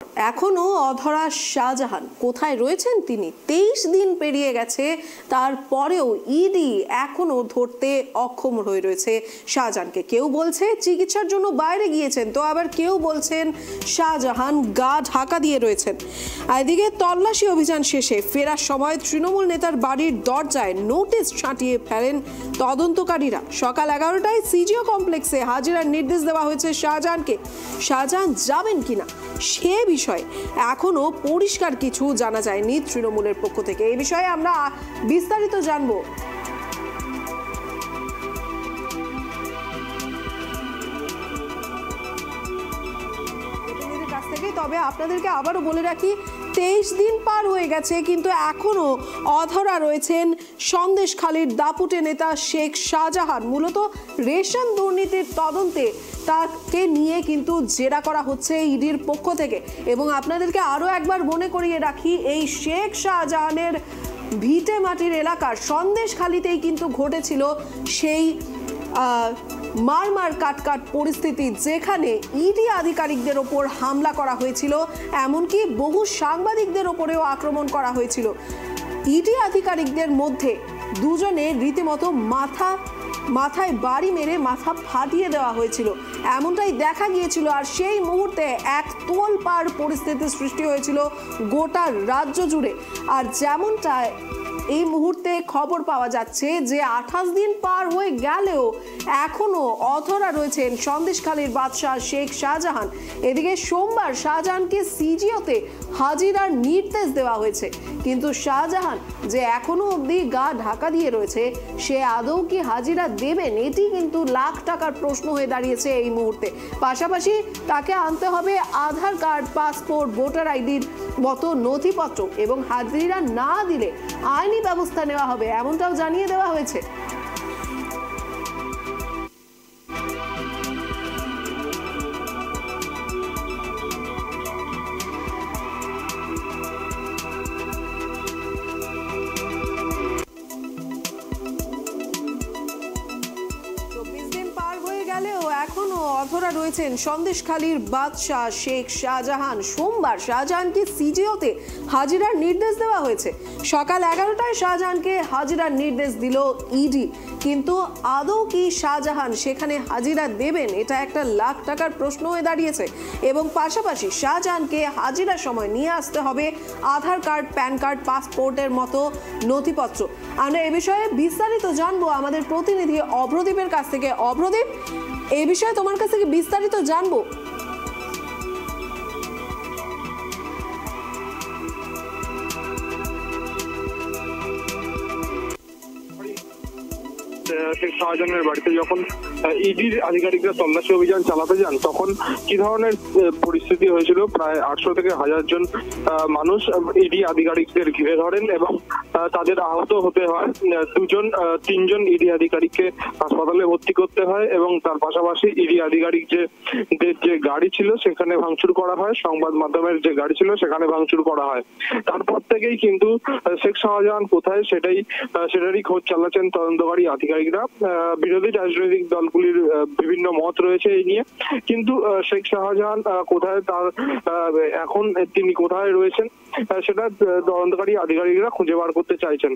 এখনো অধরা শাহজাহান কোথায় রয়েছেন তিনি? 23 দিন পেরিয়ে গেছে, তারপরেও ইডি এখনো ধরতে অক্ষম হয়ে রয়েছে শাহজাহানকে। কেউ বলছে চিকিৎসার জন্য বাইরে গিয়েছেন, তো আবার কেউ বলছেন শাহজাহান গা ঢাকা দিয়ে রয়েছেন। এদিকে তল্লাশি অভিযান শেষে ফেরার সময় তৃণমূল নেতার বাড়ির দরজায় নোটিশ ছাঁটিয়ে ফেলেন তদন্তকারীরা। সকাল 11টায় সিজিও কমপ্লেক্সে হাজিরার নির্দেশ দেওয়া হয়েছে শাহজাহানকে। শাহজাহান যাবেন কিনা সে বিষয়ে এখনো পরিষ্কার কিছু জানা যায়নি তৃণমূলের পক্ষ থেকে। এই বিষয়ে আমরা বিস্তারিত জানবো প্রতিনিধির কাছ থেকে। তবে আপনাদেরকে আবারও বলে রাখি, 23 দিন পার হয়ে গেছে, কিন্তু এখনো অধরা রয়েছেন সন্দেশখালীর দাপুটে নেতা শেখ শাহজাহান। মূলত রেশন দুর্নীতির তদন্তে তাকে নিয়ে কিন্তু জেরা করা হচ্ছে ইডির পক্ষ থেকে। এবং আপনাদেরকে আরও একবার মনে করিয়ে রাখি, এই শেখ শাহজাহানের ভিটে মাটির এলাকার সন্দেশখালীতেই কিন্তু ঘটেছিল সেই মারমার কাটকাট পরিস্থিতি, যেখানে ইডি আধিকারিকদের ওপর হামলা করা হয়েছিল, এমনকি বহু সাংবাদিকদের ওপরেও আক্রমণ করা হয়েছিল। ইডি আধিকারিকদের মধ্যে দুজনে রীতিমতো মাথায় বাড়ি মেরে মাথা ফাটিয়ে দেওয়া হয়েছিল, এমনটাই দেখা গিয়েছিল। আর সেই মুহূর্তে এক তোলপাড় পরিস্থিতির সৃষ্টি হয়েছিল গোটা রাজ্য জুড়ে। আর যেমনটা এই মুহূর্তে খবর পাওয়া যাচ্ছে যে 28 দিন পার হয়ে গেলেও এখনো অধরা রয়েছেন সন্দেশখালীর বাদশাহ শেখ শাহজাহান। এদিকে সোমবার শাহজাহানকে সিজিওতে হাজিরার নির্দেশ দেওয়া হয়েছে, কিন্তু শাহজাহান যে এখনো অবধি গা ঢাকা দিয়ে রয়েছে, সে আদৌ কি হাজিরা দেবেন, এটি কিন্তু লাখ টাকার প্রশ্ন হয়ে দাঁড়িয়েছে এই মুহূর্তে। পাশাপাশি তাকে আনতে হবে আধার কার্ড, পাসপোর্ট, ভোটার আইডির মতো নথিপত্র, এবং হাজিরা না দিলে আইনি ব্যবস্থা নেওয়া হবে, এমনটাও জানিয়ে দেওয়া হয়েছে। এখনো অধরা রয়েছেন সন্দেশখালীর বাদশাহ শেখ শাহজাহান। সোমবার শাহজাহানকে সিজিওতে হাজিরার নির্দেশ দেওয়া হয়েছে। সকাল 11টায় শাহজাহানকে হাজিরার নির্দেশ দিল ইডি, কিন্তু আদৌ কি শাহজাহান সেখানে হাজিরা দেবেন, এটা একটা লাখ টাকার প্রশ্ন হয়ে দাঁড়িয়েছে। এবং পাশাপাশি শাহজাহানকে হাজিরার সময় নিয়ে আসতে হবে আধার কার্ড, প্যান কার্ড, পাসপোর্টের মতো নথিপত্র। আমরা এ বিষয়ে বিস্তারিত জানবো আমাদের প্রতিনিধি অভ্রদীপের কাছ থেকে। অভ্রদীপ, এই বিষয়ে তোমার কাছ থেকে বিস্তারিত জানবো। শেখ শাহজাহানের বাড়িতে যখন ইডির আধিকারিকরা তল্লাশি অভিযান চালাতে যান, তখন কি ধরনের পরিস্থিতি হয়েছিল? প্রায় 800 থেকে 1000 জন মানুষ ইডি আধিকারিকদের ঘিরে ধরেন এবং তাদের আহত হতে হয়। 3জন ইডি আধিকারিককে হাসপাতালে ভর্তি করতে হয় এবং তার পাশাপাশি ইডি আধিকারিক যে গাড়ি ছিল সেখানে ভাঙচুর করা হয়, সংবাদ মাধ্যমের যে গাড়ি ছিল সেখানে ভাঙচুর করা হয়। তারপর থেকেই কিন্তু শেখ শাহজাহান কোথায় সেটারই খোঁজ চালাচ্ছেন তদন্তকারী আধিকারিকরা। বিরোধী রাজনৈতিক দলগুলির বিভিন্ন মত রয়েছে এই নিয়ে, কিন্তু শেখ শাহজাহান কোথায়, তার এখন তিনি কোথায় রয়েছেন সেটা তদন্তকারী আধিকারিকরা খুঁজে বার করতে চাইছেন।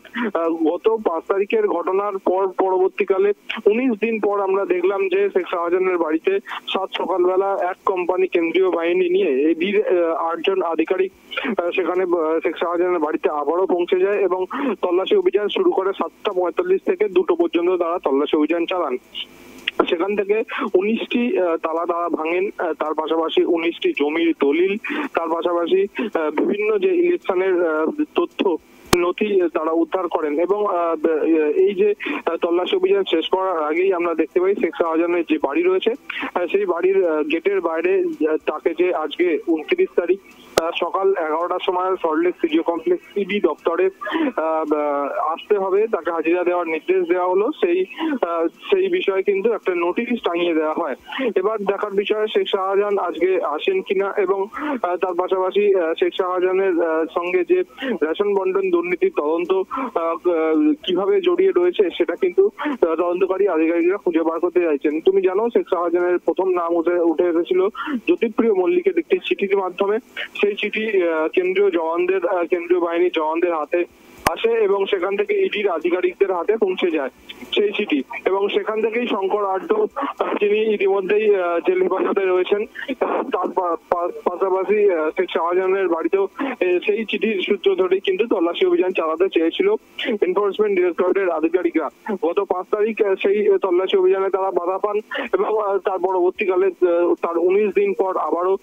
গত 5 তারিখের ঘটনার পরবর্তীকালে 19 দিন পর আমরা দেখলাম যে শেখ শাহজাহানের বাড়িতে সকালবেলা এক কোম্পানি কেন্দ্রীয় বাহিনী নিয়ে ইডির 8 জন আধিকারিক সেখানে শেখ শাহজাহানের বাড়িতে আবারও পৌঁছে যায় এবং তল্লাশি অভিযান শুরু করে 7:45 থেকে 2টো পর্যন্ত তারা তল্লাশি অভিযান চালান। সেখান থেকে 19টি তালা ভাঙেন, তার পাশাপাশি 19টি জমির দলিল, তার পাশাপাশি বিভিন্ন যে ইলেকশনের তথ্য নথি তারা উদ্ধার করেন। এবং এই যে তল্লাশি অভিযান শেষ করার আগেই আমরা দেখতে পাই শেখ শাহজাহানের যে বাড়ি রয়েছে সেই বাড়ির গেটের বাইরে তাকে যে আজকে 29 তারিখ সকাল 11টার সময় সল্টলেক সিজিও কমপ্লেক্স ইডি দপ্তরে আসতে হবে, তাকে হাজিরা দেওয়ার নির্দেশ দেওয়া হলো। সেই বিষয়ে কিন্তু একটা নোটিশ টাঙিয়ে দেওয়া হয়। এবার দেখার বিষয় শেখ শাহজাহান আজকে আসেন কিনা এবং তার পাশাপাশি শেখ শাহজাহানের সঙ্গে যে রেশন বন্টন দুর্নীতির তদন্ত কিভাবে জড়িয়ে রয়েছে সেটা কিন্তু তদন্তকারী আধিকারিকরা খুঁজে বার করতে চাইছেন। তুমি জানো শেখ শাহজাহানের প্রথম নাম উঠে এসেছিল জ্যোতিপ্রিয় মল্লিকের একটি চিঠির মাধ্যমে। সেই চিঠি কেন্দ্রীয় বাহিনীর জওয়ানদের হাতে আসে এবং সেখান থেকে ইডির আধিকারিকদের হাতে পৌঁছে যায় সেই চিঠি, এবং সেখান থেকেই শঙ্কর আড্ড, যিনি ইতিমধ্যেই জেল হেফাজতে রয়েছেন, তার পাশাপাশি শেখ শাহজাহানের বাড়িতেও সেই চিঠির সূত্র ধরেই কিন্তু তল্লাশি অভিযান চালাতে চেয়েছিল এনফোর্সমেন্ট ডিরেক্টরেটের আধিকারিকরা। গত 5 তারিখ সেই তল্লাশি অভিযানে তারা বাধা পান এবং তার পরবর্তীকালে তার 19 দিন পর আবারও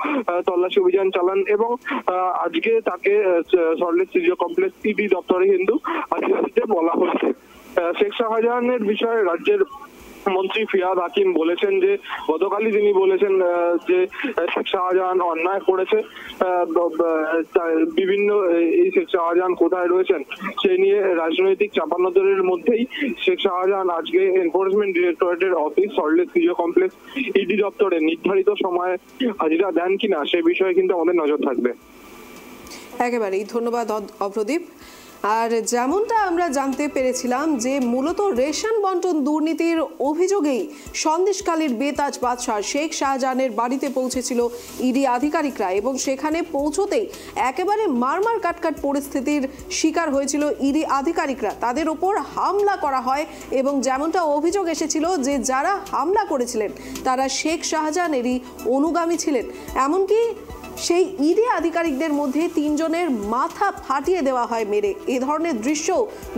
তল্লাশি অভিযান চালান এবং আজকে তাকে সল্টলেক সিজিও কমপ্লেক্স ইডি দপ্তরে কিন্তু আধিকারিকদের বলা হয়েছে। শেখ শাহজাহানের বিষয়ে রাজ্যের মন্ত্রী ফিরহাদ হাকিম বলেছেন যে গতকালই তিনি বলেছেন যে শেখ শাহজাহান অন্যায় করেছে, বিভিন্ন এই শেখ শাহজাহান কোথায় রয়েছেন সেই নিয়ে রাজনৈতিক চাপানোতরের মধ্যেই শেখ শাহজাহান আজকে এনফোর্সমেন্ট ডিরেক্টরেটের office Salt Lake CGO complex ED দপ্তরে নির্ধারিত সময়ে হাজিরা দেন কিনা সে বিষয়ে কিন্তু আমাদের নজর থাকবে। একেবারেই ধন্যবাদ অভ্রদীপ। আর যেমনটা আমরা জানতে পেরেছিলাম যে মূলত রেশন বন্টন দুর্নীতির অভিযোগেই সন্দেশখালীর বেতাজ বাদশাহ শেখ শাহজাহানের বাড়িতে পৌঁছেছিল ইডি আধিকারিকরা এবং সেখানে পৌঁছতেই একেবারে মারমার কাটকাট পরিস্থিতির শিকার হয়েছিল ইডি আধিকারিকরা। তাদের ওপর হামলা করা হয় এবং যেমনটা অভিযোগ এসেছিল যে যারা হামলা করেছিলেন তারা শেখ শাহজাহানেরই অনুগামী ছিলেন। এমনকি সেই ইডি আধিকারিকদের মধ্যে 3 জনের মাথা ফাটিয়ে দেওয়া হয় মেরে। এ ধরনের দৃশ্য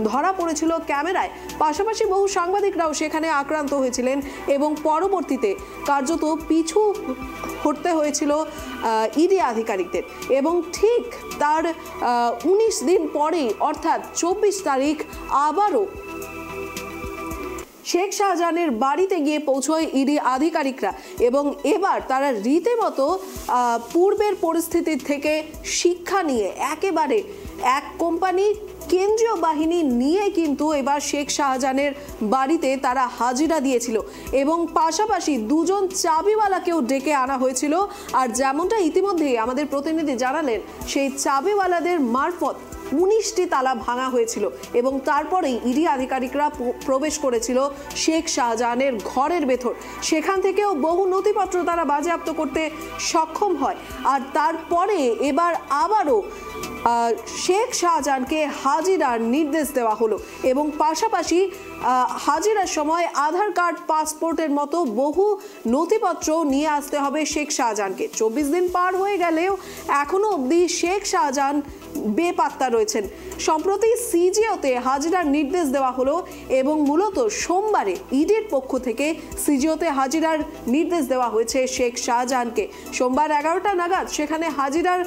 ধরা পড়েছিল ক্যামেরায়। পাশাপাশি বহু সাংবাদিকরাও সেখানে আক্রান্ত হয়েছিলেন এবং পরবর্তীতে কার্যত পিছু হটতে হয়েছিল ইডি আধিকারিকদের। এবং ঠিক তার 19 দিন পরেই অর্থাৎ 24 তারিখ আবারও শেখ শাহজাহানের বাড়িতে গিয়ে পৌঁছয় ইডি আধিকারিকরা এবং এবার তারা রীতিমতো পূর্বের পরিস্থিতির থেকে শিক্ষা নিয়ে একেবারে এক কোম্পানি কেন্দ্রীয় বাহিনী নিয়ে কিন্তু এবার শেখ শাহজাহানের বাড়িতে তারা হাজিরা দিয়েছিল এবং পাশাপাশি 2 জন চাবিওয়ালাকেও ডেকে আনা হয়েছিল। আর যেমনটা ইতিমধ্যেই আমাদের প্রতিনিধি জানালেন সেই চাবিওয়ালাদের মারফত 19টি তালা ভাঙা হয়েছিল এবং তারপরেই ইডি আধিকারিকরা প্রবেশ করেছিল শেখ শাহজাহানের ঘরের ভেতর। সেখান থেকেও বহু নথিপত্র তারা বাজেয়াপ্ত করতে সক্ষম হয়। আর তারপরে এবার আবারও শেখ শাহজাহানকে হাজিরার নির্দেশ দেওয়া হলো এবং পাশাপাশি হাজিরার সময় আধার কার্ড, পাসপোর্টের মতো বহু নথিপত্র নিয়ে আসতে হবে শেখ শাহজাহানকে। 24 দিন পার হয়ে গেলেও এখনো অবধি শেখ শাহজাহান বেপাত্তা রয়েছেন। সম্প্রতি সিজিওতে হাজিরার নির্দেশ দেওয়া হলো এবং মূলত সোমবারে ইডির পক্ষ থেকে সিজিওতে হাজিরার নির্দেশ দেওয়া হয়েছে শেখ শাহজাহানকে। সোমবার 11টা নাগাদ সেখানে হাজিরার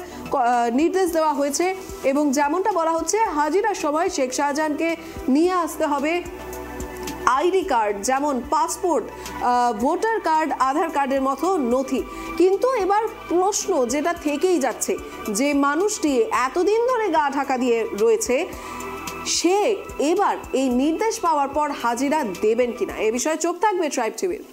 নির্দেশ দেওয়া হয়েছে এবং যেমনটা বলা হচ্ছে হাজিরার সময় শেখ শাহজাহানকে নিয়ে আসতে হবে আইডি কার্ড, যেমন পাসপোর্ট, ভোটার কার্ড, আধার কার্ডের মতো নথি। কিন্তু এবার প্রশ্ন যেটা থেকেই যাচ্ছে যে মানুষটি এতদিন ধরে গা ঢাকা দিয়ে রয়েছে সে এবার এই নির্দেশ পাওয়ার পর হাজিরা দেবেন কিনা, এ বিষয়ে চোখ থাকবে ট্রাইব টিভির।